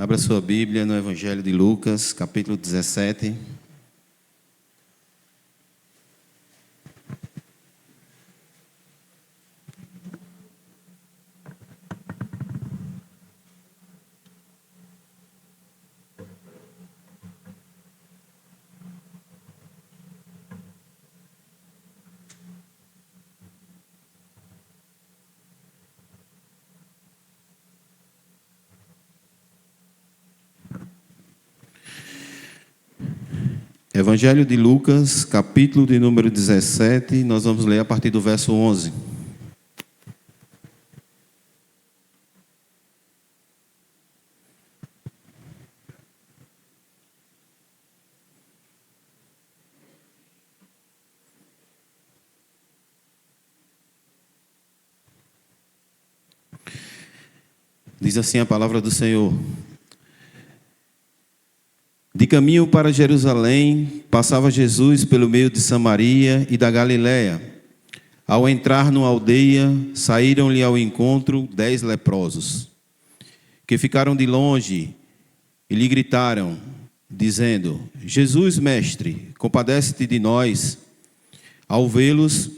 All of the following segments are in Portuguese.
Abra sua Bíblia no Evangelho de Lucas, capítulo 17. Evangelho de Lucas, capítulo de número 17, nós vamos ler a partir do verso 11. Diz assim a palavra do Senhor. De caminho para Jerusalém, passava Jesus pelo meio de Samaria e da Galiléia. Ao entrar numa aldeia, saíram-lhe ao encontro 10 leprosos, que ficaram de longe e lhe gritaram, dizendo: Jesus, mestre, compadece-te de nós. Ao vê-los,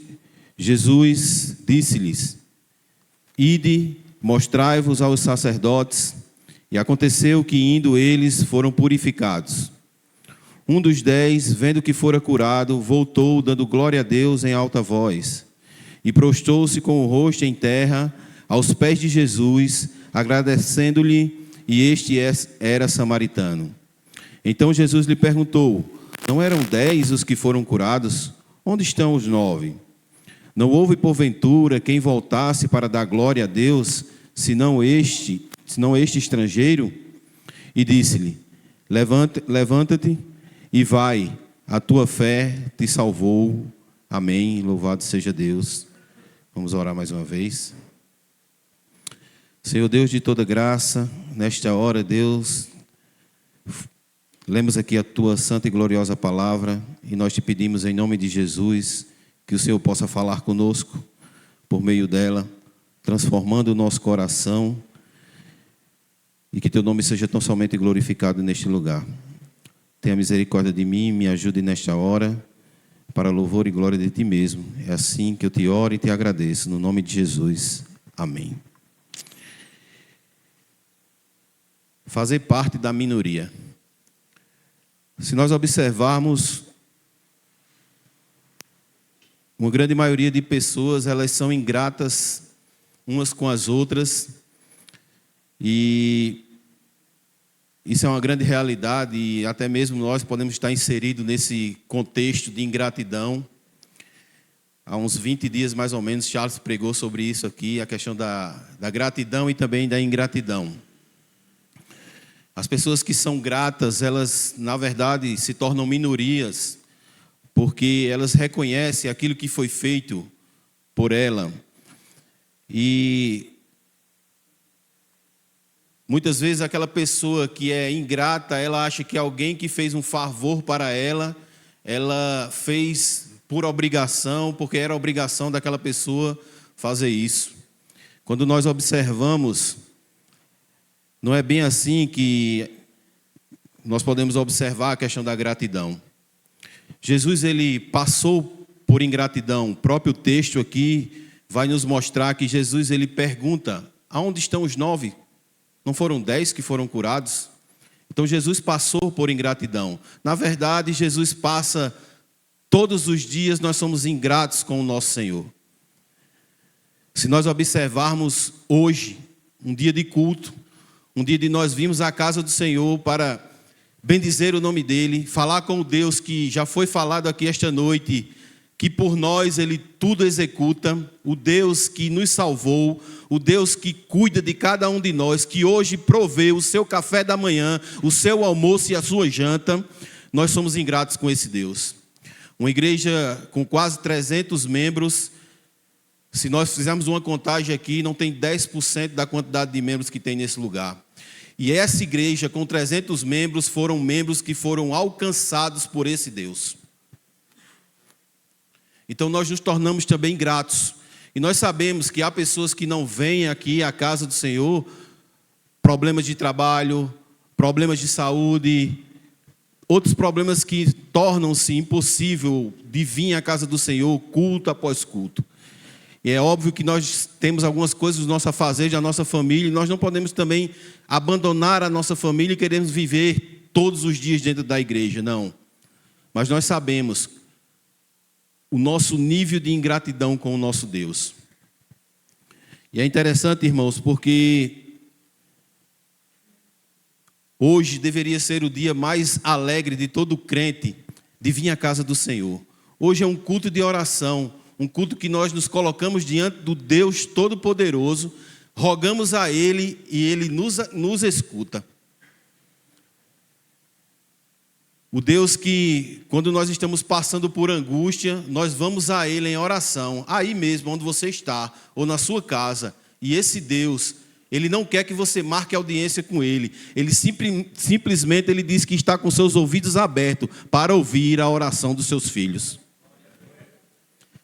Jesus disse-lhes: Ide, mostrai-vos aos sacerdotes. E aconteceu que, indo eles, foram purificados. Um dos 10, vendo que fora curado, voltou, dando glória a Deus em alta voz. E prostou-se com o rosto em terra, aos pés de Jesus, agradecendo-lhe, e este era samaritano. Então Jesus lhe perguntou: Não eram 10 os que foram curados? Onde estão os 9? Não houve, porventura, quem voltasse para dar glória a Deus, senão este estrangeiro? E disse-lhe: Levanta-te e vai, a tua fé te salvou. Amém, louvado seja Deus. Vamos orar mais uma vez. Senhor Deus de toda graça, nesta hora, Deus, lemos aqui a tua santa e gloriosa palavra, e nós te pedimos em nome de Jesus, que o Senhor possa falar conosco, por meio dela, transformando o nosso coração, e que teu nome seja tão somente glorificado neste lugar. Tenha misericórdia de mim, me ajude nesta hora, para louvor e glória de ti mesmo. É assim que eu te oro e te agradeço, no nome de Jesus. Amém. Fazer parte da minoria. Se nós observarmos, uma grande maioria de pessoas, elas são ingratas umas com as outras, e isso é uma grande realidade, e até mesmo nós podemos estar inseridos nesse contexto de ingratidão. Há uns 20 dias, mais ou menos, Charles pregou sobre isso aqui, a questão da gratidão e também da ingratidão. As pessoas que são gratas, elas, na verdade, se tornam minorias, porque elas reconhecem aquilo que foi feito por ela. E muitas vezes aquela pessoa que é ingrata, ela acha que alguém que fez um favor para ela, ela fez por obrigação, porque era obrigação daquela pessoa fazer isso. Quando nós observamos, não é bem assim que nós podemos observar a questão da gratidão. Jesus, ele passou por ingratidão. O próprio texto aqui vai nos mostrar que Jesus, ele pergunta: aonde estão os 9? Não foram 10 que foram curados? Então Jesus passou por ingratidão. Na verdade, Jesus passa todos os dias, nós somos ingratos com o nosso Senhor. Se nós observarmos hoje, um dia de culto, um dia de nós virmos à casa do Senhor para bendizer o nome dEle, falar com o Deus que já foi falado aqui esta noite, que por nós Ele tudo executa, o Deus que nos salvou, o Deus que cuida de cada um de nós, que hoje provê o seu café da manhã, o seu almoço e a sua janta. Nós somos ingratos com esse Deus. Uma igreja com quase 300 membros, se nós fizermos uma contagem aqui, não tem 10% da quantidade de membros que tem nesse lugar. E essa igreja com 300 membros foram membros que foram alcançados por esse Deus. Então nós nos tornamos também gratos. E nós sabemos que há pessoas que não vêm aqui à casa do Senhor, problemas de trabalho, problemas de saúde, outros problemas que tornam-se impossível de vir à casa do Senhor culto após culto. E é óbvio que nós temos algumas coisas do nosso afazer, da nossa família, e nós não podemos também abandonar a nossa família e queremos viver todos os dias dentro da igreja, não. Mas nós sabemos o nosso nível de ingratidão com o nosso Deus. E é interessante, irmãos, porque hoje deveria ser o dia mais alegre de todo crente de vir à casa do Senhor. Hoje é um culto de oração, um culto que nós nos colocamos diante do Deus Todo-Poderoso, rogamos a Ele e Ele nos escuta. O Deus que, quando nós estamos passando por angústia, nós vamos a Ele em oração, aí mesmo onde você está, ou na sua casa. E esse Deus, Ele não quer que você marque audiência com Ele. Ele simplesmente Ele diz que está com seus ouvidos abertos para ouvir a oração dos seus filhos.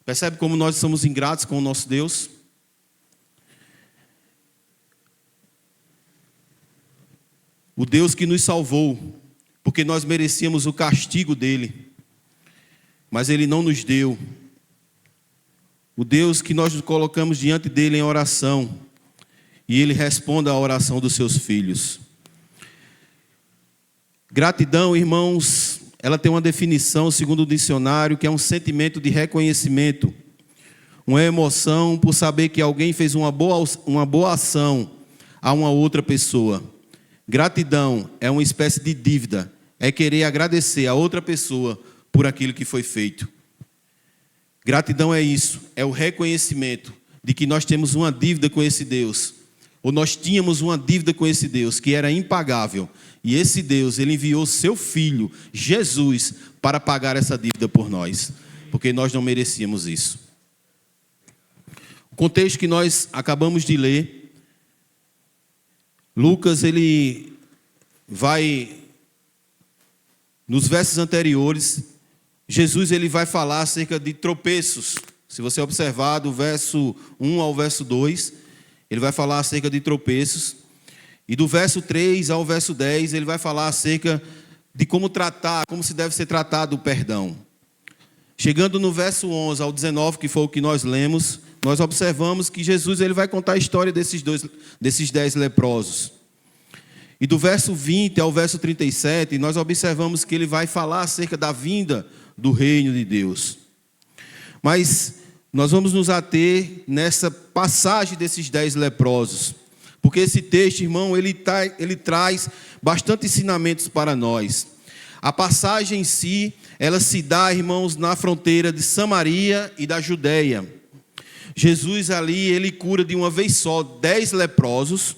Percebe como nós somos ingratos com o nosso Deus? O Deus que nos salvou, porque nós merecíamos o castigo dele, mas ele não nos deu. O Deus que nós nos colocamos diante dele em oração, e ele responde à oração dos seus filhos. Gratidão, irmãos, ela tem uma definição, segundo o dicionário, que é um sentimento de reconhecimento, uma emoção por saber que alguém fez uma boa ação a uma outra pessoa. Gratidão é uma espécie de dívida, é querer agradecer a outra pessoa por aquilo que foi feito. Gratidão é isso, é o reconhecimento de que nós temos uma dívida com esse Deus, ou nós tínhamos uma dívida com esse Deus que era impagável, e esse Deus, ele enviou seu Filho, Jesus, para pagar essa dívida por nós, porque nós não merecíamos isso. O contexto que nós acabamos de ler, Lucas, ele vai, nos versos anteriores, Jesus ele vai falar acerca de tropeços. Se você observar do verso 1 ao verso 2, ele vai falar acerca de tropeços. E do verso 3 ao verso 10, ele vai falar acerca de como se deve ser tratado o perdão. Chegando no verso 11 ao 19, que foi o que nós lemos, nós observamos que Jesus ele vai contar a história desses 10 leprosos. E do verso 20 ao verso 37, nós observamos que ele vai falar acerca da vinda do reino de Deus. Mas nós vamos nos ater nessa passagem desses 10 leprosos, porque esse texto, irmão, ele traz bastante ensinamentos para nós. A passagem em si, ela se dá, irmãos, na fronteira de Samaria e da Judeia. Jesus ali, ele cura de uma vez só 10 leprosos,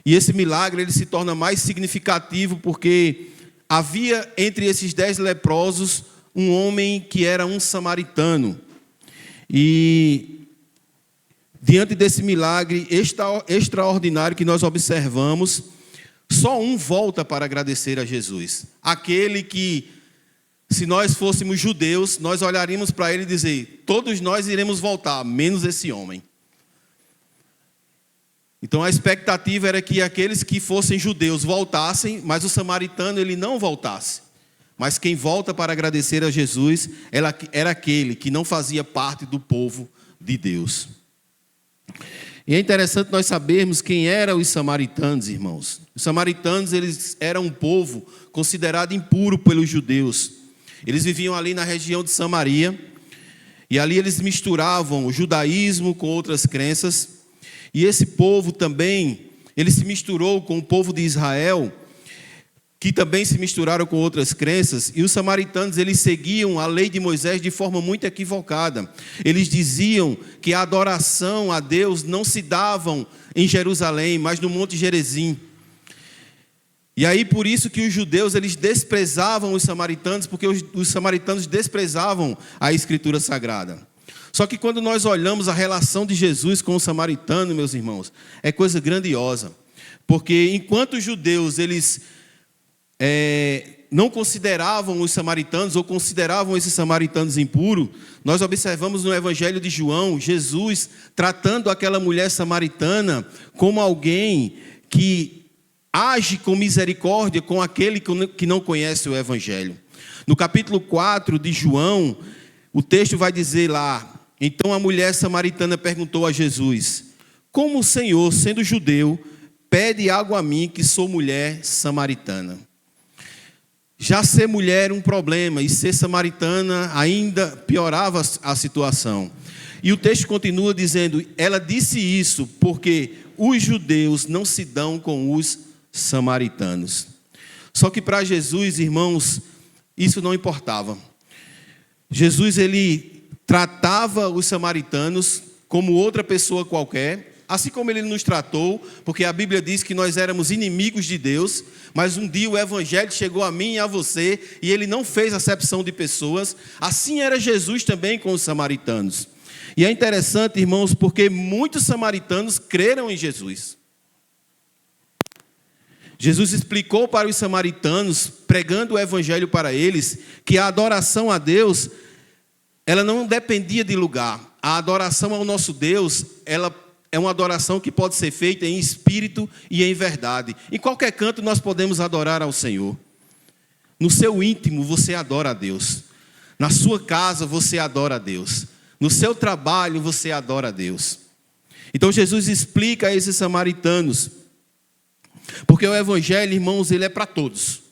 e esse milagre ele se torna mais significativo porque havia entre esses 10 leprosos um homem que era um samaritano. E diante desse milagre extraordinário que nós observamos, só um volta para agradecer a Jesus. Aquele que, se nós fôssemos judeus, nós olharíamos para ele e dizer, todos nós iremos voltar, menos esse homem. Então a expectativa era que aqueles que fossem judeus voltassem, mas o samaritano ele não voltasse. Mas quem volta para agradecer a Jesus era aquele que não fazia parte do povo de Deus. E é interessante nós sabermos quem eram os samaritanos, irmãos. Os samaritanos eles eram um povo considerado impuro pelos judeus. Eles viviam ali na região de Samaria, e ali eles misturavam o judaísmo com outras crenças. E esse povo também, ele se misturou com o povo de Israel, que também se misturaram com outras crenças, e os samaritanos, eles seguiam a lei de Moisés de forma muito equivocada. Eles diziam que a adoração a Deus não se dava em Jerusalém, mas no Monte Gerizim. E aí, por isso que os judeus, eles desprezavam os samaritanos, porque os samaritanos desprezavam a Escritura Sagrada. Só que quando nós olhamos a relação de Jesus com o samaritano, meus irmãos, é coisa grandiosa. Porque enquanto os judeus, eles não consideravam os samaritanos, ou consideravam esses samaritanos impuros, nós observamos no Evangelho de João, Jesus tratando aquela mulher samaritana como alguém que age com misericórdia com aquele que não conhece o Evangelho. No capítulo 4 de João, o texto vai dizer lá: então a mulher samaritana perguntou a Jesus: como o Senhor, sendo judeu, pede água a mim, que sou mulher samaritana? Já ser mulher era um problema, e ser samaritana ainda piorava a situação. E o texto continua dizendo: ela disse isso porque os judeus não se dão com os samaritanos. Só que para Jesus, irmãos, isso não importava. Jesus, ele tratava os samaritanos como outra pessoa qualquer, assim como ele nos tratou, porque a Bíblia diz que nós éramos inimigos de Deus, mas um dia o Evangelho chegou a mim e a você, e ele não fez acepção de pessoas. Assim era Jesus também com os samaritanos. E é interessante, irmãos, porque muitos samaritanos creram em Jesus. Jesus explicou para os samaritanos, pregando o Evangelho para eles, que a adoração a Deus, ela não dependia de lugar. A adoração ao nosso Deus, ela é uma adoração que pode ser feita em espírito e em verdade. Em qualquer canto nós podemos adorar ao Senhor. No seu íntimo você adora a Deus. Na sua casa você adora a Deus. No seu trabalho você adora a Deus. Então Jesus explica a esses samaritanos, porque o Evangelho, irmãos, ele é para todos.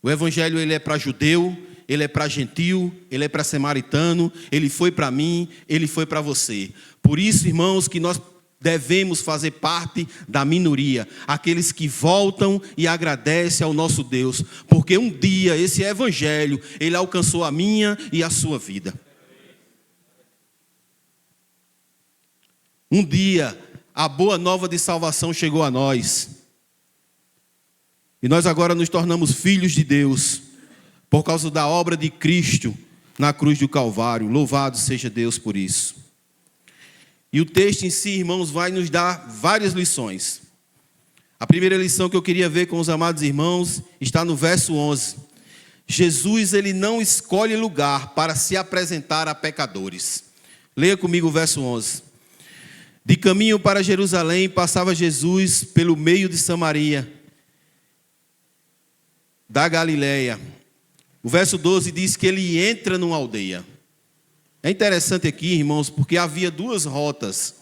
O Evangelho, ele é para judeu, ele é para gentil, ele é para samaritano, ele foi para mim, ele foi para você. Por isso, irmãos, que nós devemos fazer parte da minoria, aqueles que voltam e agradecem ao nosso Deus, porque um dia esse Evangelho, ele alcançou a minha e a sua vida. Um dia, a boa nova de salvação chegou a nós. E nós agora nos tornamos filhos de Deus, por causa da obra de Cristo na cruz do Calvário. Louvado seja Deus por isso. E o texto em si, irmãos, vai nos dar várias lições. A primeira lição que eu queria ver com os amados irmãos está no verso 11. Jesus, ele não escolhe lugar para se apresentar a pecadores. Leia comigo o verso 11. De caminho para Jerusalém, passava Jesus pelo meio de Samaria, da Galileia. O verso 12 diz que ele entra numa aldeia. É interessante aqui, irmãos, porque havia duas rotas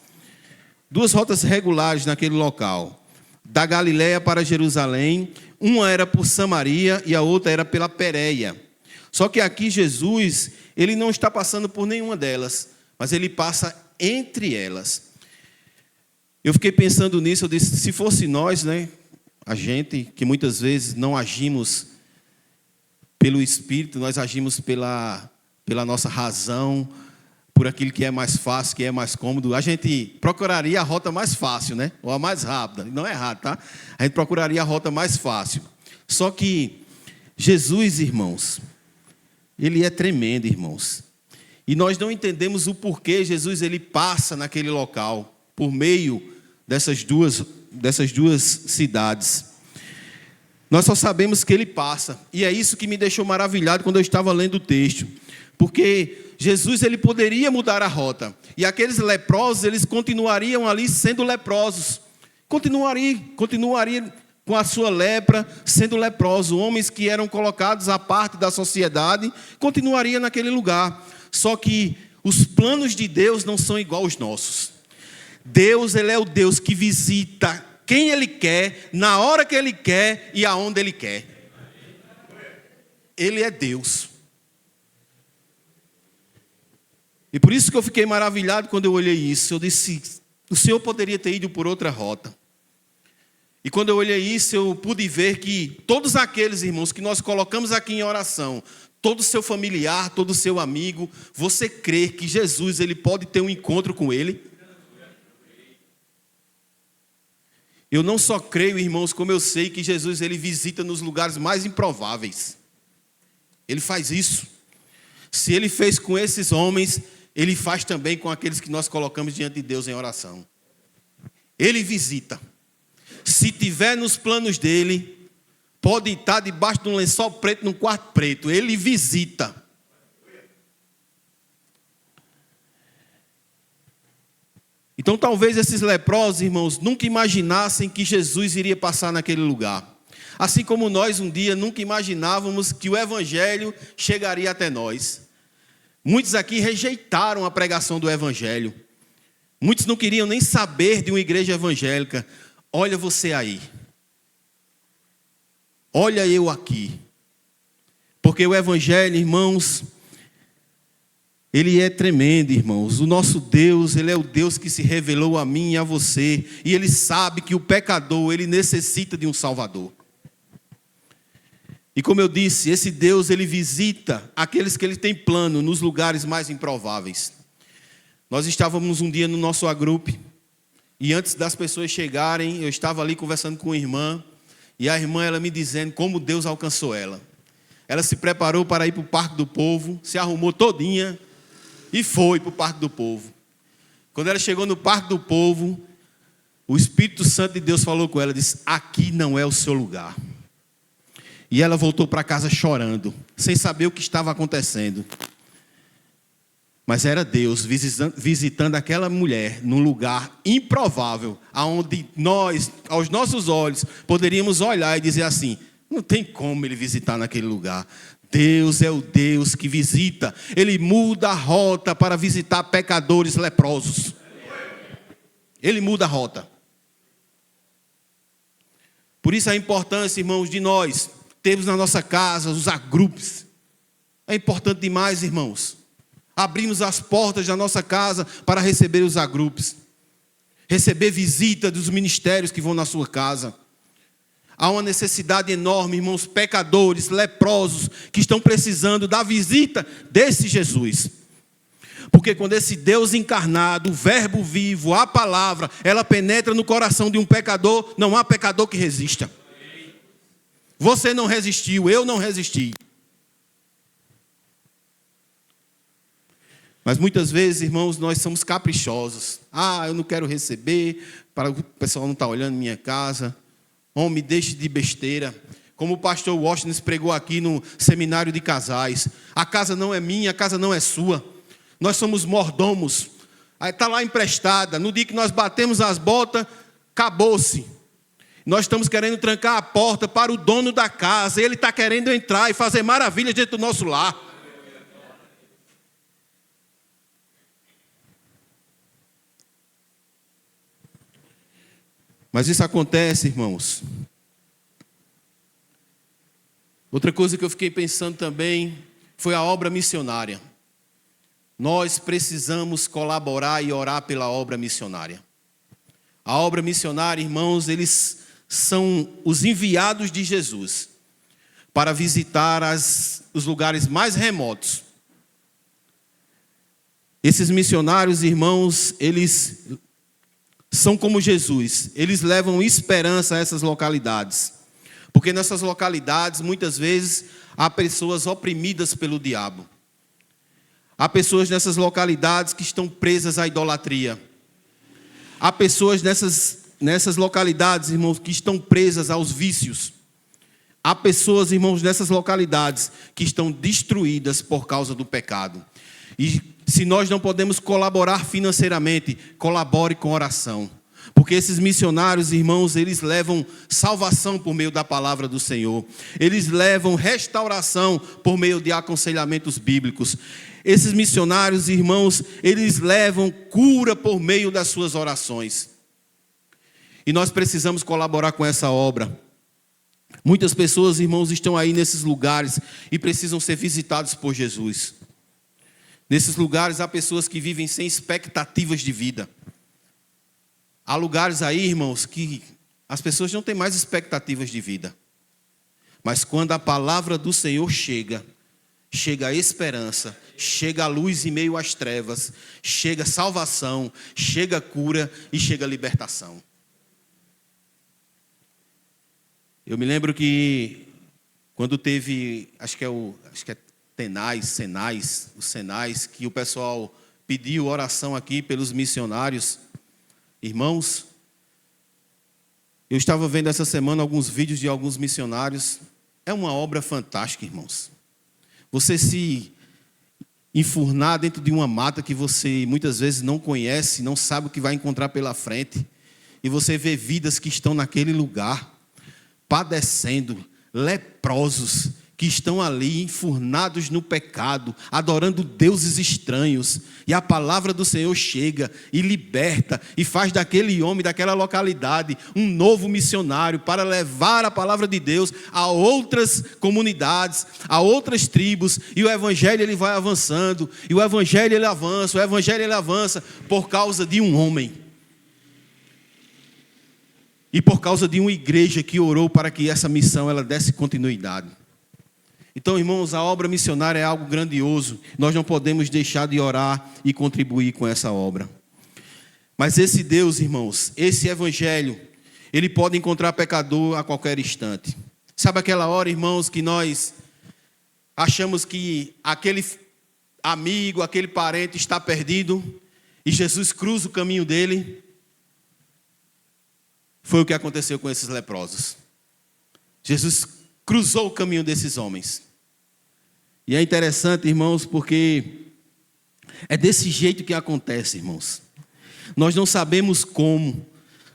regulares naquele local. Da Galileia para Jerusalém, uma era por Samaria e a outra era pela Pérea. Só que aqui Jesus, ele não está passando por nenhuma delas, mas ele passa entre elas. Eu fiquei pensando nisso, eu disse, se fosse nós, né, a gente que muitas vezes não agimos pelo Espírito, nós agimos pela nossa razão, por aquilo que é mais fácil, que é mais cômodo, a gente procuraria a rota mais fácil, né? Ou a mais rápida. Não é errado, tá? A gente procuraria a rota mais fácil. Só que Jesus, irmãos, ele é tremendo, irmãos. E nós não entendemos o porquê Jesus ele passa naquele local, por meio dessas duas cidades. Nós só sabemos que ele passa. E é isso que me deixou maravilhado quando eu estava lendo o texto. Porque Jesus ele poderia mudar a rota. E aqueles leprosos, eles continuariam ali sendo leprosos. Continuariam com a sua lepra, sendo leprosos. Homens que eram colocados à parte da sociedade, continuariam naquele lugar. Só que os planos de Deus não são igual aos nossos. Deus, ele é o Deus que visita quem ele quer, na hora que ele quer e aonde ele quer. Ele é Deus. E por isso que eu fiquei maravilhado quando eu olhei isso. Eu disse, o Senhor poderia ter ido por outra rota. E quando eu olhei isso, eu pude ver que todos aqueles irmãos que nós colocamos aqui em oração, todo seu familiar, todo seu amigo, você crê que Jesus ele pode ter um encontro com ele? Eu não só creio, irmãos, como eu sei que Jesus ele visita nos lugares mais improváveis. Ele faz isso. Se ele fez com esses homens, ele faz também com aqueles que nós colocamos diante de Deus em oração. Ele visita. Se tiver nos planos dele, pode estar debaixo de um lençol preto, num quarto preto. Ele visita. Então talvez esses leprosos, irmãos, nunca imaginassem que Jesus iria passar naquele lugar. Assim como nós um dia nunca imaginávamos que o evangelho chegaria até nós. Muitos aqui rejeitaram a pregação do evangelho. Muitos não queriam nem saber de uma igreja evangélica. Olha você aí. Olha eu aqui. Porque o evangelho, irmãos, ele é tremendo, irmãos. O nosso Deus, ele é o Deus que se revelou a mim e a você. E ele sabe que o pecador, ele necessita de um Salvador. E como eu disse, esse Deus, ele visita aqueles que ele tem plano nos lugares mais improváveis. Nós estávamos um dia no nosso agrupe, e antes das pessoas chegarem, eu estava ali conversando com a irmã, e a irmã, ela me dizendo como Deus alcançou ela. Ela se preparou para ir para o Parque do Povo, se arrumou todinha, e foi para o Parque do Povo. Quando ela chegou no Parque do Povo, o Espírito Santo de Deus falou com ela, disse, aqui não é o seu lugar. E ela voltou para casa chorando, sem saber o que estava acontecendo. Mas era Deus visitando aquela mulher num lugar improvável, aonde nós, aos nossos olhos, poderíamos olhar e dizer assim, não tem como ele visitar naquele lugar. Deus é o Deus que visita. Ele muda a rota para visitar pecadores leprosos. Ele muda a rota. Por isso a importância, irmãos, de nós termos na nossa casa os agrupes. É importante demais, irmãos. Abrimos as portas da nossa casa para receber os agrupes. Receber visita dos ministérios que vão na sua casa. Há uma necessidade enorme, irmãos, pecadores, leprosos, que estão precisando da visita desse Jesus. Porque quando esse Deus encarnado, o verbo vivo, a palavra, ela penetra no coração de um pecador, não há pecador que resista. Você não resistiu, eu não resisti. Mas muitas vezes, irmãos, nós somos caprichosos. Eu não quero receber, para o pessoal não estar olhando minha casa. Me deixe de besteira. Como o pastor Washington pregou aqui no seminário de casais. A casa não é minha, a casa não é sua. Nós somos mordomos. Aí está lá emprestada. No dia que nós batemos as botas, acabou-se. Nós estamos querendo trancar a porta para o dono da casa. Ele está querendo entrar e fazer maravilhas dentro do nosso lar. Mas isso acontece, irmãos. Outra coisa que eu fiquei pensando também foi a obra missionária. Nós precisamos colaborar e orar pela obra missionária. A obra missionária, irmãos, eles são os enviados de Jesus para visitar os lugares mais remotos. Esses missionários, irmãos, eles são como Jesus. Eles levam esperança a essas localidades. Porque nessas localidades, muitas vezes, há pessoas oprimidas pelo diabo. Há pessoas nessas localidades que estão presas à idolatria. Há pessoas nessas localidades, irmãos, que estão presas aos vícios. Há pessoas, irmãos, nessas localidades que estão destruídas por causa do pecado. E se nós não podemos colaborar financeiramente, colabore com oração. Porque esses missionários, irmãos, eles levam salvação por meio da palavra do Senhor. Eles levam restauração por meio de aconselhamentos bíblicos. Esses missionários, irmãos, eles levam cura por meio das suas orações. E nós precisamos colaborar com essa obra. Muitas pessoas, irmãos, estão aí nesses lugares e precisam ser visitados por Jesus. Nesses lugares há pessoas que vivem sem expectativas de vida. Há lugares aí, irmãos, que as pessoas não têm mais expectativas de vida. Mas quando a palavra do Senhor chega a esperança, chega a luz em meio às trevas, chega salvação, chega cura e chega libertação. Eu me lembro que quando teve, acho que é os Senais, que o pessoal pediu oração aqui pelos missionários. Irmãos, eu estava vendo essa semana alguns vídeos de alguns missionários. É uma obra fantástica, irmãos. Você se enfurnar dentro de uma mata que você muitas vezes não conhece, não sabe o que vai encontrar pela frente. E você vê vidas que estão naquele lugar, padecendo, leprosos, que estão ali enfurnados no pecado, adorando deuses estranhos. E a palavra do Senhor chega e liberta e faz daquele homem, daquela localidade, um novo missionário para levar a palavra de Deus a outras comunidades, a outras tribos. E o evangelho ele vai avançando, e o evangelho ele avança, o evangelho ele avança por causa de um homem. E por causa de uma igreja que orou para que essa missão ela desse continuidade. Então, irmãos, a obra missionária é algo grandioso. Nós não podemos deixar de orar e contribuir com essa obra. Mas esse Deus, irmãos, esse evangelho, ele pode encontrar pecador a qualquer instante. Sabe aquela hora, irmãos, que nós achamos que aquele amigo, aquele parente está perdido e Jesus cruza o caminho dele? Foi o que aconteceu com esses leprosos. Jesus cruzou o caminho desses homens. E é interessante, irmãos, porque é desse jeito que acontece, irmãos. Nós não sabemos como,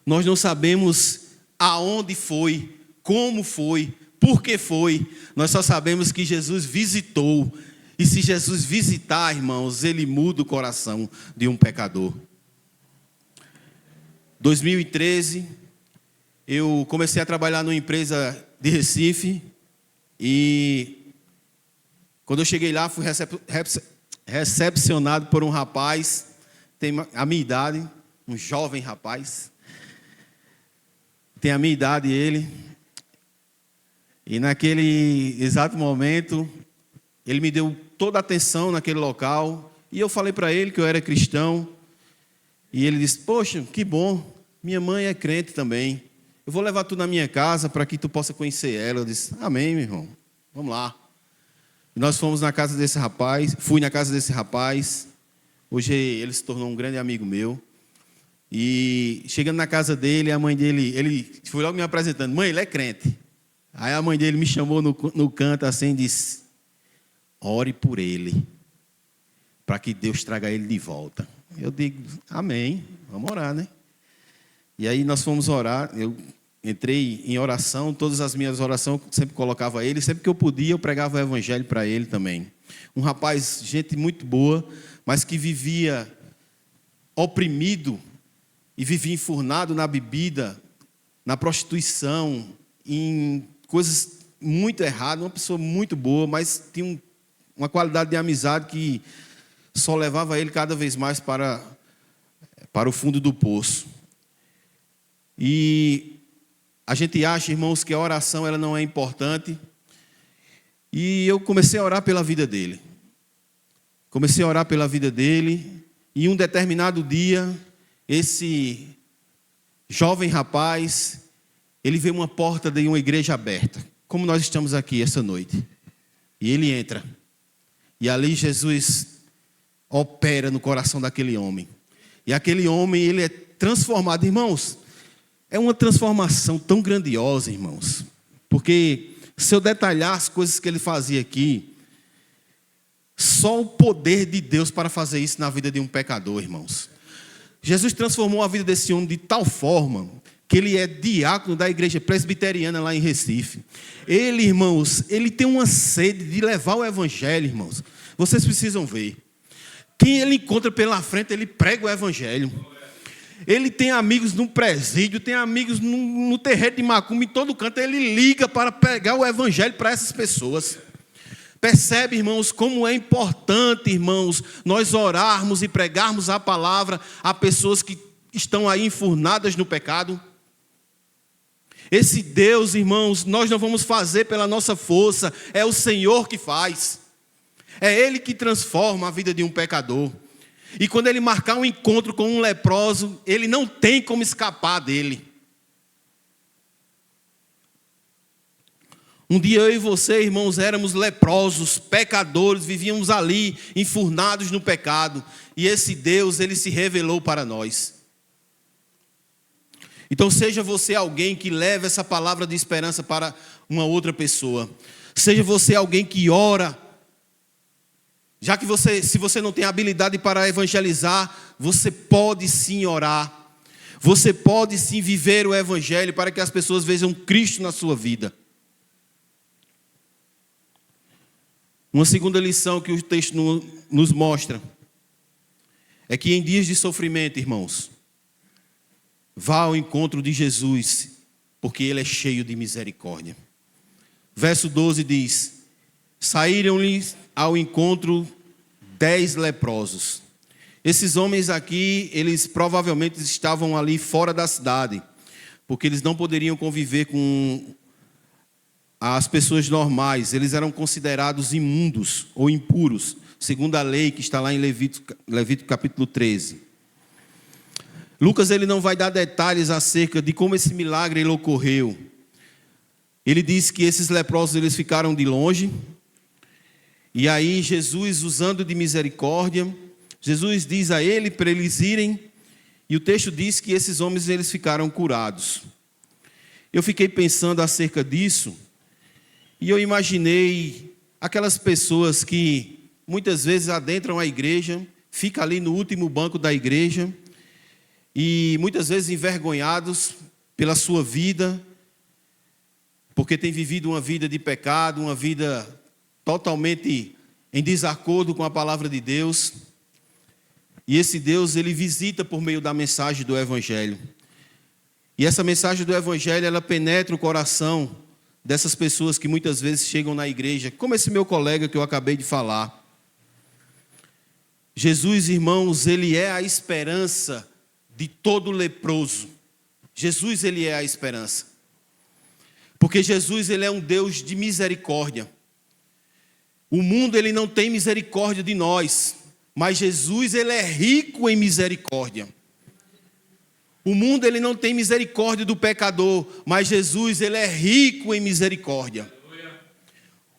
nós não sabemos aonde foi, como foi, por que foi. Nós só sabemos que Jesus visitou. E se Jesus visitar, irmãos, ele muda o coração de um pecador. 2013, eu comecei a trabalhar numa empresa de Recife. E quando eu cheguei lá, fui recepcionado por um rapaz, tem a minha idade, um jovem rapaz, tem a minha idade ele, e naquele exato momento, ele me deu toda a atenção naquele local, e eu falei para ele que eu era cristão, e ele disse, poxa, que bom, minha mãe é crente também, eu vou levar tu na minha casa para que tu possa conhecer ela. Eu disse, amém, meu irmão, vamos lá. E nós fomos na casa desse rapaz, fui na casa desse rapaz, hoje ele se tornou um grande amigo meu. E chegando na casa dele, a mãe dele, ele foi logo me apresentando, mãe, ele é crente. Aí a mãe dele me chamou no canto assim e disse, ore por ele, para que Deus traga ele de volta. Eu digo, amém, vamos orar, né? E aí nós fomos orar, eu entrei em oração, todas as minhas orações eu sempre colocava ele, sempre que eu podia eu pregava o evangelho para ele também. Um rapaz, gente muito boa, mas que vivia oprimido e vivia enfurnado na bebida, na prostituição, em coisas muito erradas, uma pessoa muito boa, mas tinha uma qualidade de amizade que só levava ele cada vez mais para o fundo do poço. E a gente acha, irmãos, que a oração ela não é importante. E eu comecei a orar pela vida dele. Comecei a orar pela vida dele. E um determinado dia, esse jovem rapaz, ele vê uma porta de uma igreja aberta, como nós estamos aqui essa noite. E ele entra. E ali Jesus opera no coração daquele homem. E aquele homem, ele é transformado, irmãos. É uma transformação tão grandiosa, irmãos. Porque se eu detalhar as coisas que ele fazia aqui, só o poder de Deus para fazer isso na vida de um pecador, irmãos. Jesus transformou a vida desse homem de tal forma que ele é diácono da igreja presbiteriana lá em Recife. Ele, irmãos, ele tem uma sede de levar o evangelho, irmãos. Vocês precisam ver. Quem ele encontra pela frente, ele prega o evangelho. Ele tem amigos no presídio, tem amigos no terreiro de Macumba, em todo canto. Ele liga para pregar o evangelho para essas pessoas. Percebe, irmãos, como é importante, irmãos, nós orarmos e pregarmos a palavra a pessoas que estão aí enfurnadas no pecado? Esse Deus, irmãos, nós não vamos fazer pela nossa força, é o Senhor que faz. É Ele que transforma a vida de um pecador. E quando Ele marcar um encontro com um leproso, Ele não tem como escapar dele. Um dia eu e você, irmãos, éramos leprosos, pecadores, vivíamos ali, enfurnados no pecado. E esse Deus, Ele se revelou para nós. Então seja você alguém que leve essa palavra de esperança para uma outra pessoa. Seja você alguém que ora Já que se você não tem habilidade para evangelizar, você pode sim orar. Você pode sim viver o evangelho para que as pessoas vejam Cristo na sua vida. Uma segunda lição que o texto nos mostra é que em dias de sofrimento, irmãos, vá ao encontro de Jesus, porque Ele é cheio de misericórdia. Verso 12 diz: saíram-lhe ao encontro 10 leprosos. Esses homens aqui, eles provavelmente estavam ali fora da cidade, porque eles não poderiam conviver com as pessoas normais. Eles eram considerados imundos ou impuros, segundo a lei que está lá em Levítico capítulo 13. Lucas ele não vai dar detalhes acerca de como esse milagre ele ocorreu. Ele diz que esses leprosos eles ficaram de longe, e aí Jesus, usando de misericórdia, Jesus diz a ele para eles irem, e o texto diz que esses homens eles ficaram curados. Eu fiquei pensando acerca disso, e eu imaginei aquelas pessoas que muitas vezes adentram a igreja, ficam ali no último banco da igreja, e muitas vezes envergonhados pela sua vida, porque tem vivido uma vida de pecado, uma vida totalmente em desacordo com a palavra de Deus. E esse Deus, ele visita por meio da mensagem do Evangelho. E essa mensagem do Evangelho, ela penetra o coração dessas pessoas que muitas vezes chegam na igreja, como esse meu colega que eu acabei de falar. Jesus, irmãos, ele é a esperança de todo leproso. Jesus, ele é a esperança. Porque Jesus, ele é um Deus de misericórdia. O mundo, ele não tem misericórdia de nós, mas Jesus, ele é rico em misericórdia. O mundo, ele não tem misericórdia do pecador, mas Jesus, ele é rico em misericórdia.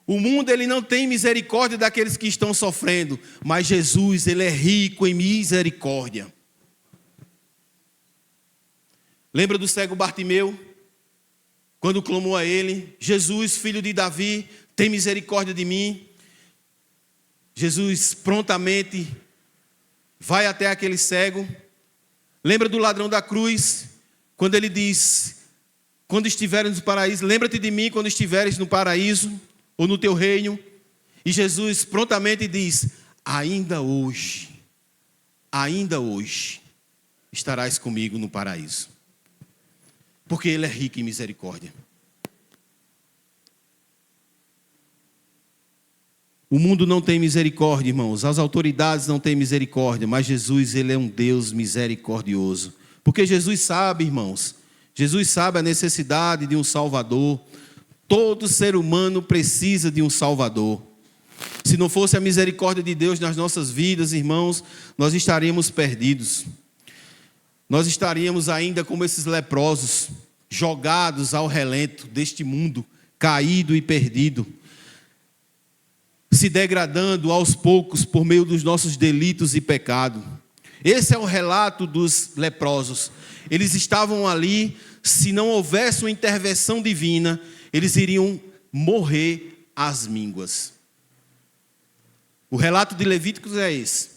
O mundo, ele não tem misericórdia daqueles que estão sofrendo, mas Jesus, ele é rico em misericórdia. Lembra do cego Bartimeu? Quando clamou a ele: Jesus, filho de Davi, tem misericórdia de mim. Jesus prontamente vai até aquele cego. Lembra do ladrão da cruz, quando ele diz: quando estiveres no paraíso, lembra-te de mim quando estiveres no paraíso, ou no teu reino. E Jesus prontamente diz: ainda hoje estarás comigo no paraíso. Porque Ele é rico em misericórdia. O mundo não tem misericórdia, irmãos. As autoridades não têm misericórdia. Mas Jesus, Ele é um Deus misericordioso. Porque Jesus sabe, irmãos. Jesus sabe a necessidade de um Salvador. Todo ser humano precisa de um Salvador. Se não fosse a misericórdia de Deus nas nossas vidas, irmãos, nós estaríamos perdidos. Nós estaríamos ainda como esses leprosos, jogados ao relento deste mundo, caído e perdido, se degradando aos poucos por meio dos nossos delitos e pecado. Esse é o relato dos leprosos. Eles estavam ali, se não houvesse uma intervenção divina, eles iriam morrer às mínguas. O relato de Levíticos é esse.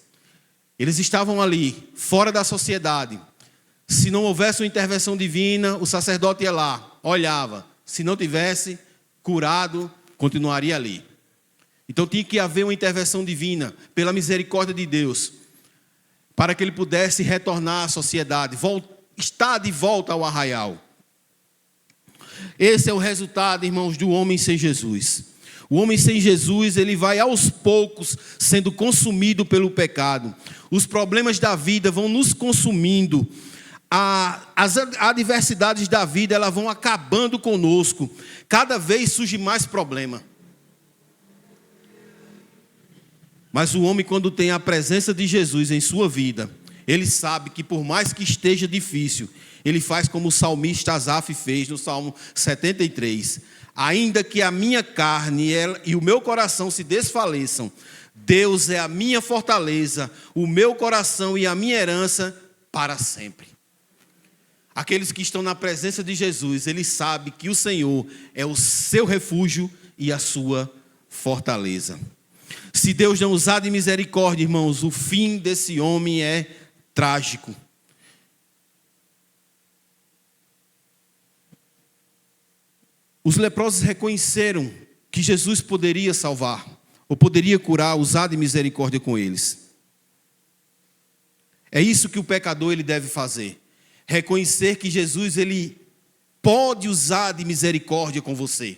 Eles estavam ali, fora da sociedade. Se não houvesse uma intervenção divina, o sacerdote ia lá, olhava. Se não tivesse curado, continuaria ali. Então tinha que haver uma intervenção divina, pela misericórdia de Deus, para que ele pudesse retornar à sociedade, estar de volta ao arraial. Esse é o resultado, irmãos, do homem sem Jesus. O homem sem Jesus, ele vai aos poucos sendo consumido pelo pecado. Os problemas da vida vão nos consumindo. As adversidades da vida, elas vão acabando conosco. Cada vez surge mais problema. Mas o homem, quando tem a presença de Jesus em sua vida, ele sabe que por mais que esteja difícil, ele faz como o salmista Asaf fez no Salmo 73. Ainda que a minha carne e o meu coração se desfaleçam, Deus é a minha fortaleza, o meu coração e a minha herança para sempre. Aqueles que estão na presença de Jesus, eles sabem que o Senhor é o seu refúgio e a sua fortaleza. Se Deus não usar de misericórdia, irmãos, o fim desse homem é trágico. Os leprosos reconheceram que Jesus poderia salvar, ou poderia curar, usar de misericórdia com eles. É isso que o pecador ele deve fazer. Reconhecer que Jesus ele pode usar de misericórdia com você.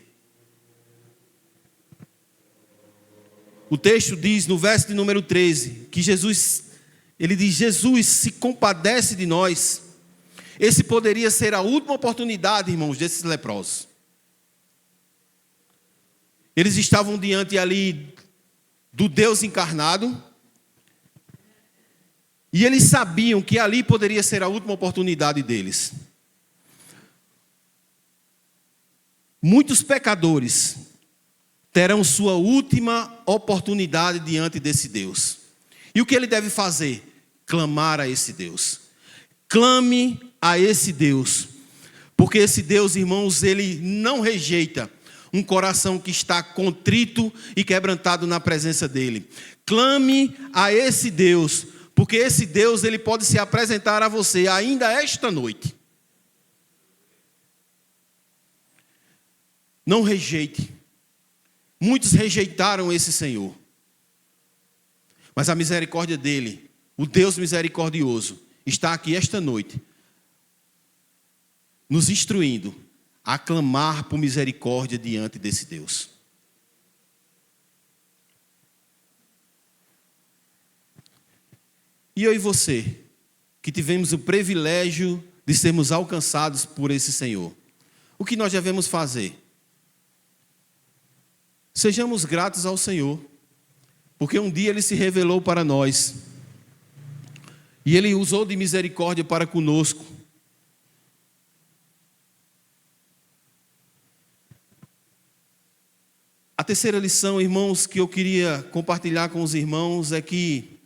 O texto diz no verso de número 13, que ele diz, Jesus se compadece de nós. Esse poderia ser a última oportunidade, irmãos, desses leprosos. Eles estavam diante ali do Deus encarnado, e eles sabiam que ali poderia ser a última oportunidade deles. Muitos pecadores terão sua última oportunidade diante desse Deus. E o que ele deve fazer? Clamar a esse Deus. Clame a esse Deus. Porque esse Deus, irmãos, ele não rejeita um coração que está contrito e quebrantado na presença dele. Clame a esse Deus, porque esse Deus ele pode se apresentar a você ainda esta noite. Não rejeite. Muitos rejeitaram esse Senhor. Mas a misericórdia dele, o Deus misericordioso, está aqui esta noite, nos instruindo a clamar por misericórdia diante desse Deus. E eu e você, que tivemos o privilégio de sermos alcançados por esse Senhor, o que nós devemos fazer? Sejamos gratos ao Senhor, porque um dia Ele se revelou para nós, e Ele usou de misericórdia para conosco. A terceira lição, irmãos, que eu queria compartilhar com os irmãos é que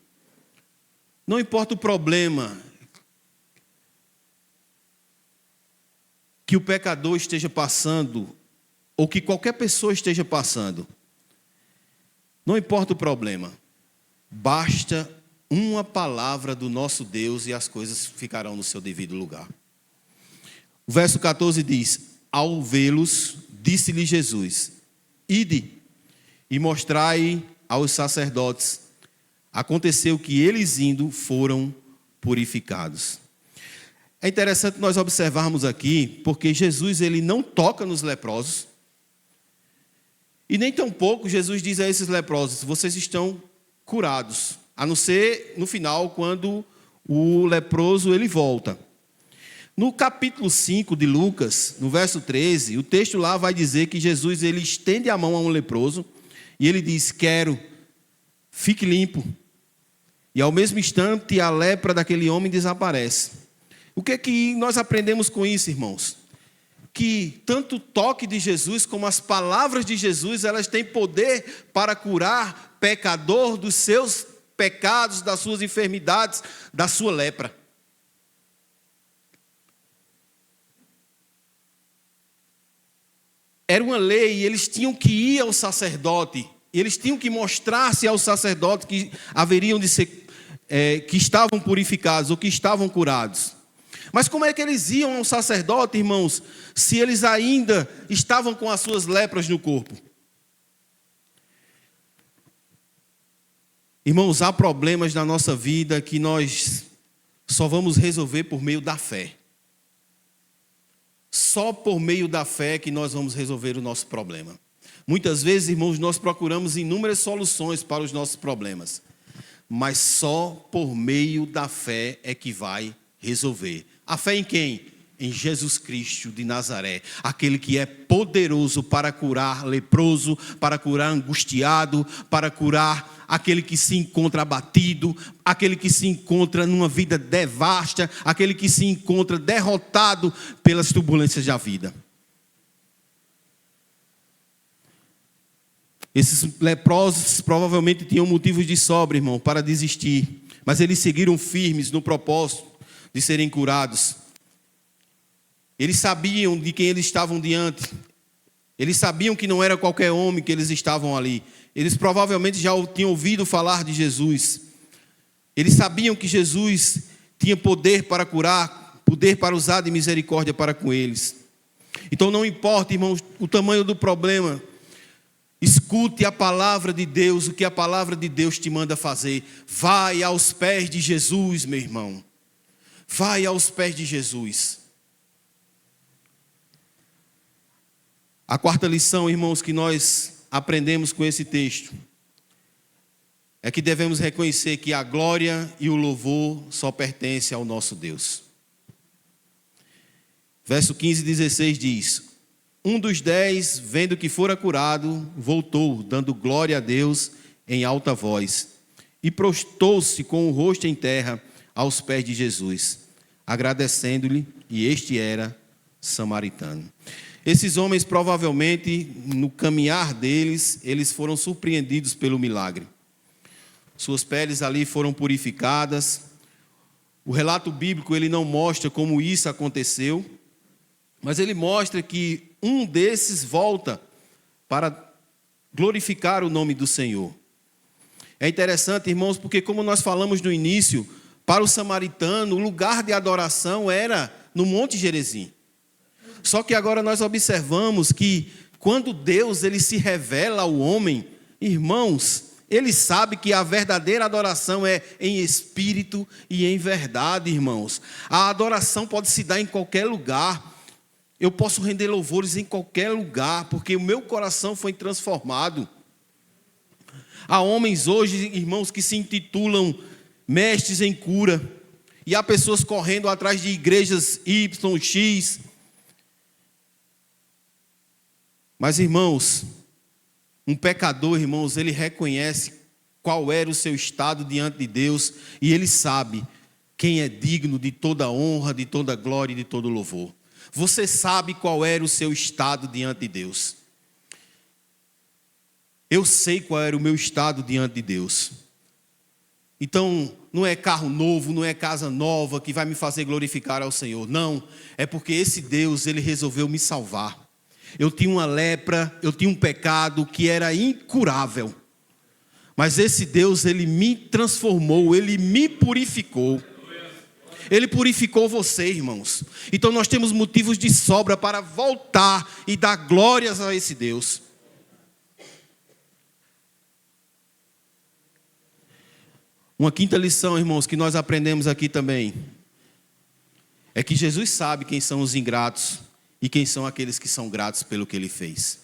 não importa o problema que o pecador esteja passando, ou que qualquer pessoa esteja passando, não importa o problema, basta uma palavra do nosso Deus e as coisas ficarão no seu devido lugar. O verso 14 diz, ao vê-los, disse-lhe Jesus, ide e mostrai aos sacerdotes. Aconteceu que eles indo foram purificados. É interessante nós observarmos aqui, porque Jesus ele não toca nos leprosos, e nem tampouco Jesus diz a esses leprosos, vocês estão curados, a não ser no final, quando o leproso ele volta. No capítulo 5 de Lucas, no verso 13, o texto lá vai dizer que Jesus ele estende a mão a um leproso, e ele diz, quero, fique limpo. E ao mesmo instante a lepra daquele homem desaparece. O que é que nós aprendemos com isso, irmãos? Que tanto o toque de Jesus como as palavras de Jesus, elas têm poder para curar pecador dos seus pecados, das suas enfermidades, da sua lepra. Era uma lei, e eles tinham que ir ao sacerdote, eles tinham que mostrar-se ao sacerdote que haveriam de ser, que estavam purificados ou que estavam curados. Mas como é que eles iam ao sacerdote, irmãos, se eles ainda estavam com as suas lepras no corpo? Irmãos, há problemas na nossa vida que nós só vamos resolver por meio da fé. Só por meio da fé que nós vamos resolver o nosso problema. Muitas vezes, irmãos, nós procuramos inúmeras soluções para os nossos problemas, mas só por meio da fé é que vai resolver. A fé em quem? Em Jesus Cristo de Nazaré, aquele que é poderoso para curar leproso, para curar angustiado, para curar aquele que se encontra abatido, aquele que se encontra numa vida devasta, aquele que se encontra derrotado pelas turbulências da vida. Esses leprosos provavelmente tinham motivos de sobra, irmão, para desistir, mas eles seguiram firmes no propósito de serem curados. Eles sabiam de quem eles estavam diante. Eles sabiam que não era qualquer homem que eles estavam ali. Eles provavelmente já tinham ouvido falar de Jesus. Eles sabiam que Jesus tinha poder para curar, poder para usar de misericórdia para com eles. Então não importa, irmãos, o tamanho do problema. Escute a palavra de Deus, o que a palavra de Deus te manda fazer. Vai aos pés de Jesus, meu irmão. Vai aos pés de Jesus. A quarta lição, irmãos, que nós aprendemos com esse texto é que devemos reconhecer que a glória e o louvor só pertencem ao nosso Deus. Verso 15 e 16 diz: um dos 10, vendo que fora curado, voltou, dando glória a Deus em alta voz, e prostou-se com o rosto em terra aos pés de Jesus, agradecendo-lhe, e este era samaritano. Esses homens, provavelmente, no caminhar deles, eles foram surpreendidos pelo milagre. Suas peles ali foram purificadas. O relato bíblico ele não mostra como isso aconteceu, mas ele mostra que um desses volta para glorificar o nome do Senhor. É interessante, irmãos, porque como nós falamos no início, para o samaritano, o lugar de adoração era no Monte Gerizim. Só que agora nós observamos que quando Deus ele se revela ao homem, irmãos, ele sabe que a verdadeira adoração é em espírito e em verdade, irmãos. A adoração pode se dar em qualquer lugar. Eu posso render louvores em qualquer lugar, porque o meu coração foi transformado. Há homens hoje, irmãos, que se intitulam mestres em cura. E há pessoas correndo atrás de igrejas Y, X. Mas, irmãos, um pecador, irmãos, ele reconhece qual era o seu estado diante de Deus e ele sabe quem é digno de toda honra, de toda glória e de todo louvor. Você sabe qual era o seu estado diante de Deus. Eu sei qual era o meu estado diante de Deus. Então, não é carro novo, não é casa nova que vai me fazer glorificar ao Senhor. Não, é porque esse Deus, ele resolveu me salvar. Eu tinha uma lepra, eu tinha um pecado que era incurável. Mas esse Deus, ele me transformou, ele me purificou. Ele purificou você, irmãos. Então nós temos motivos de sobra para voltar e dar glórias a esse Deus. Uma quinta lição, irmãos, que nós aprendemos aqui também, é que Jesus sabe quem são os ingratos e quem são aqueles que são gratos pelo que ele fez.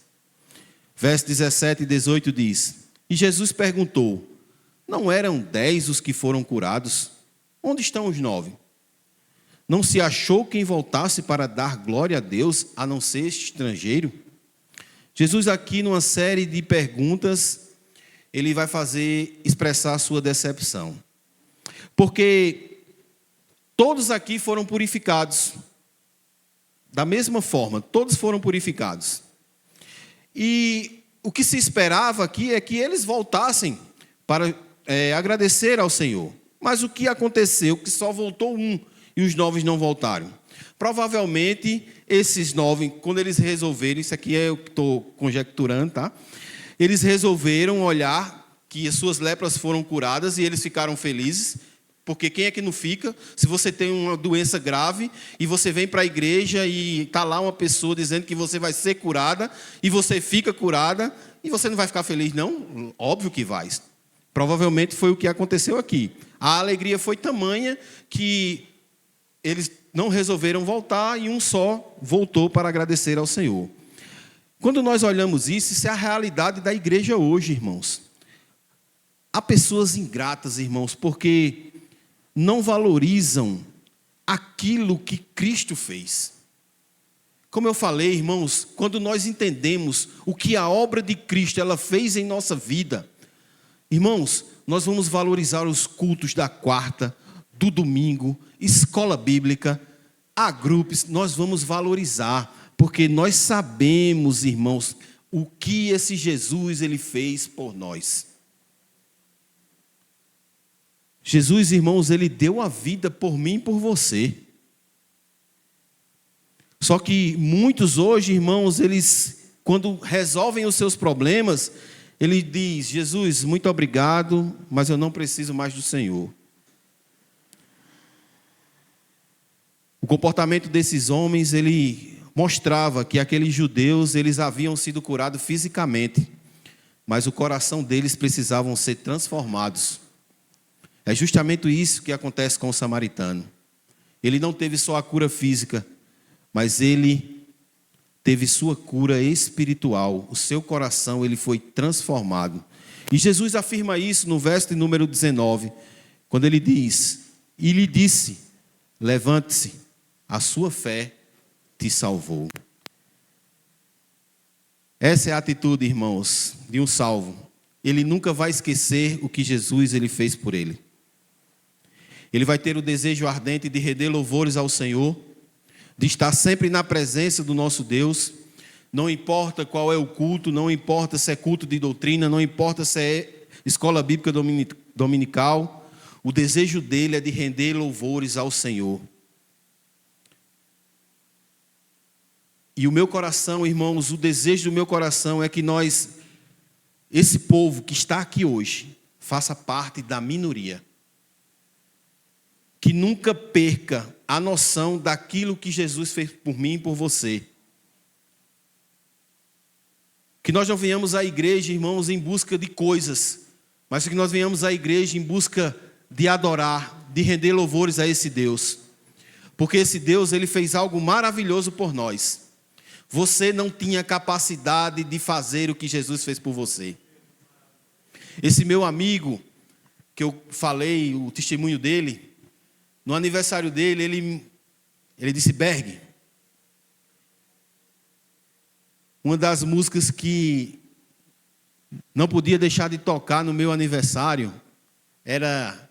Versos 17 e 18 diz: e Jesus perguntou: não eram 10 os que foram curados? Onde estão os 9? Não se achou quem voltasse para dar glória a Deus, a não ser este estrangeiro? Jesus aqui, numa série de perguntas, ele vai expressar a sua decepção. Porque todos aqui foram purificados. Da mesma forma, todos foram purificados. E o que se esperava aqui é que eles voltassem para agradecer ao Senhor. Mas o que aconteceu? Que só voltou um e os 9 não voltaram. Provavelmente, esses 9, quando eles resolveram, isso aqui é eu que estou conjecturando, tá? Eles resolveram olhar que as suas lepras foram curadas e eles ficaram felizes. Porque quem é que não fica? Se você tem uma doença grave e você vem para a igreja e está lá uma pessoa dizendo que você vai ser curada e você fica curada e você não vai ficar feliz, não? Óbvio que vai. Provavelmente foi o que aconteceu aqui. A alegria foi tamanha que eles não resolveram voltar e um só voltou para agradecer ao Senhor. Quando nós olhamos isso, isso é a realidade da igreja hoje, irmãos. Há pessoas ingratas, irmãos, porque não valorizam aquilo que Cristo fez. Como eu falei, irmãos, quando nós entendemos o que a obra de Cristo ela fez em nossa vida, irmãos, nós vamos valorizar os cultos da quarta, do domingo, escola bíblica, a grupos, nós vamos valorizar, porque nós sabemos, irmãos, o que esse Jesus ele fez por nós. Jesus, irmãos, ele deu a vida por mim e por você. Só que muitos hoje, irmãos, eles, quando resolvem os seus problemas, Ele diz: Jesus, muito obrigado, mas eu não preciso mais do Senhor. O comportamento desses homens, ele mostrava que aqueles judeus, eles haviam sido curados fisicamente, mas o coração deles precisavam ser transformados. É justamente isso que acontece com o samaritano. Ele não teve só a cura física, mas ele teve sua cura espiritual. O seu coração, ele foi transformado. E Jesus afirma isso no verso de número 19, quando ele diz: e lhe disse, levante-se, a sua fé te salvou. Essa é a atitude, irmãos, de um salvo. Ele nunca vai esquecer o que Jesus ele fez por ele. Ele vai ter o desejo ardente de render louvores ao Senhor, de estar sempre na presença do nosso Deus. Não importa qual é o culto, não importa se é culto de doutrina, não importa se é escola bíblica dominical. O desejo dele é de render louvores ao Senhor. E o meu coração, irmãos, o desejo do meu coração é que nós, esse povo que está aqui hoje, faça parte da minoria. Que nunca perca a noção daquilo que Jesus fez por mim e por você. Que nós não venhamos à igreja, irmãos, em busca de coisas, mas que nós venhamos à igreja em busca de adorar, de render louvores a esse Deus. Porque esse Deus, ele fez algo maravilhoso por nós. Você não tinha capacidade de fazer o que Jesus fez por você. Esse meu amigo, que eu falei o testemunho dele, no aniversário dele, ele disse: Berg, uma das músicas que não podia deixar de tocar no meu aniversário era: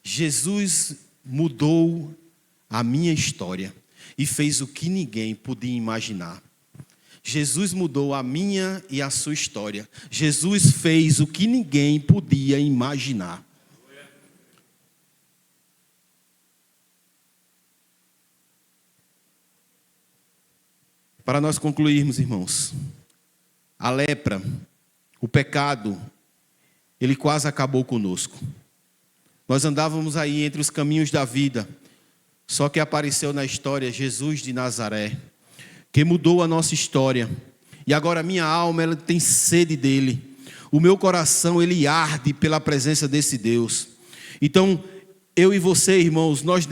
Jesus mudou a minha história e fez o que ninguém podia imaginar. Jesus mudou a minha e a sua história. Jesus fez o que ninguém podia imaginar. Para nós concluirmos, irmãos, a lepra, o pecado, ele quase acabou conosco. Nós andávamos aí entre os caminhos da vida, só que apareceu na história Jesus de Nazaré, que mudou a nossa história. E agora a minha alma, ela tem sede dele. O meu coração, ele arde pela presença desse Deus. Então, eu e você, irmãos, nós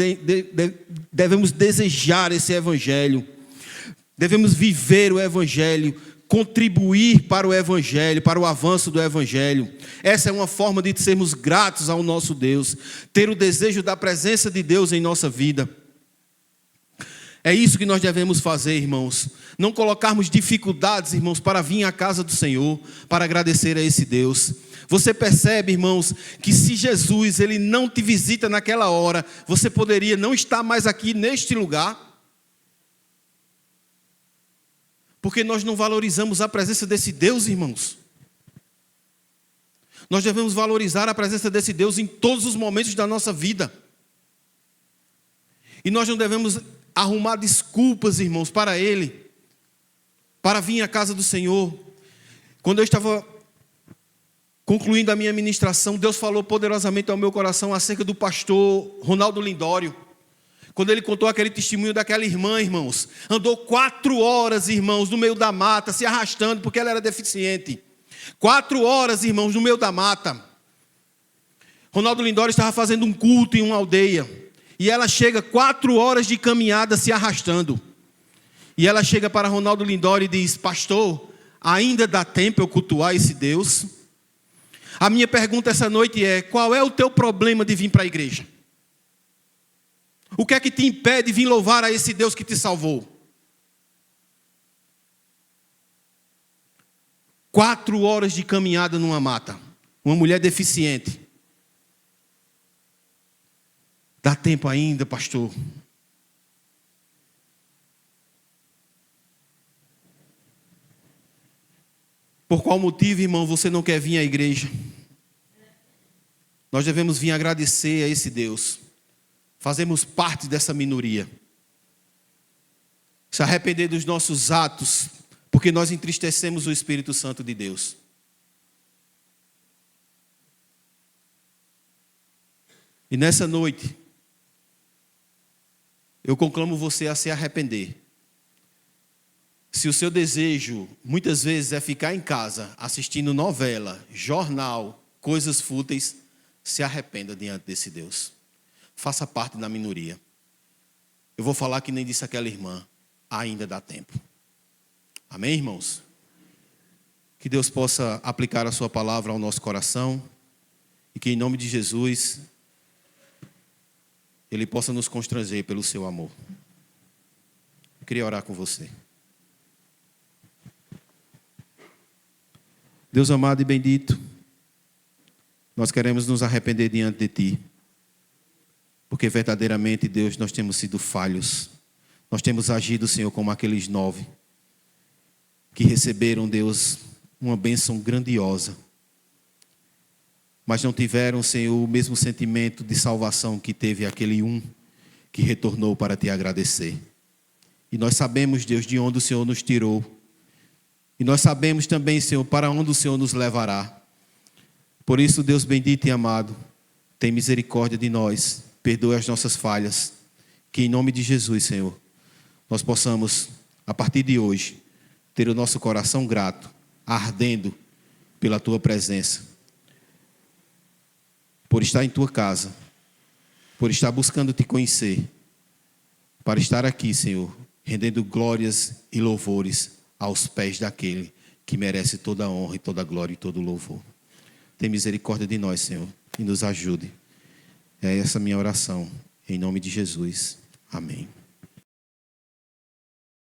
devemos desejar esse evangelho. Devemos viver o evangelho, contribuir para o evangelho, para o avanço do evangelho. Essa é uma forma de sermos gratos ao nosso Deus, ter o desejo da presença de Deus em nossa vida. É isso que nós devemos fazer, irmãos. Não colocarmos dificuldades, irmãos, para vir à casa do Senhor, para agradecer a esse Deus. Você percebe, irmãos, que se Jesus ele não te visita naquela hora, você poderia não estar mais aqui neste lugar, porque nós não valorizamos a presença desse Deus, irmãos. Nós devemos valorizar a presença desse Deus em todos os momentos da nossa vida. E nós não devemos arrumar desculpas, irmãos, para Ele, para vir à casa do Senhor. Quando eu estava concluindo a minha ministração, Deus falou poderosamente ao meu coração acerca do pastor Ronaldo Lindório. Quando ele contou aquele testemunho daquela irmã, irmãos, andou 4 horas, irmãos, no meio da mata, se arrastando, porque ela era deficiente. 4 horas, irmãos, no meio da mata. Ronaldo Lindório estava fazendo um culto em uma aldeia. E ela chega 4 horas de caminhada se arrastando. E ela chega para Ronaldo Lindório e diz: pastor, ainda dá tempo eu cultuar esse Deus? A minha pergunta essa noite é: qual é o teu problema de vir para a igreja? O que é que te impede de vir louvar a esse Deus que te salvou? 4 horas de caminhada numa mata. Uma mulher deficiente. Dá tempo ainda, pastor? Por qual motivo, irmão, você não quer vir à igreja? Nós devemos vir agradecer a esse Deus. Fazemos parte dessa minoria. Se arrepender dos nossos atos, porque nós entristecemos o Espírito Santo de Deus. E nessa noite, eu conclamo você a se arrepender. Se o seu desejo, muitas vezes, é ficar em casa, assistindo novela, jornal, coisas fúteis, se arrependa diante desse Deus. Faça parte da minoria. Eu vou falar que nem disse aquela irmã, ainda dá tempo. Amém, irmãos? Que Deus possa aplicar a sua palavra ao nosso coração e que, em nome de Jesus, Ele possa nos constranger pelo seu amor. Eu queria orar com você. Deus amado e bendito, nós queremos nos arrepender diante de Ti, porque verdadeiramente, Deus, nós temos sido falhos. Nós temos agido, Senhor, como aqueles 9 que receberam, Deus, uma bênção grandiosa, mas não tiveram, Senhor, o mesmo sentimento de salvação que teve aquele um que retornou para Te agradecer. E nós sabemos, Deus, de onde o Senhor nos tirou. E nós sabemos também, Senhor, para onde o Senhor nos levará. Por isso, Deus bendito e amado, tem misericórdia de nós, perdoe as nossas falhas, que em nome de Jesus, Senhor, nós possamos, a partir de hoje, ter o nosso coração grato, ardendo pela Tua presença, por estar em Tua casa, por estar buscando Te conhecer, para estar aqui, Senhor, rendendo glórias e louvores aos pés daquele que merece toda a honra e toda a glória e todo o louvor. Tem misericórdia de nós, Senhor, e nos ajude. É essa minha oração, em nome de Jesus. Amém.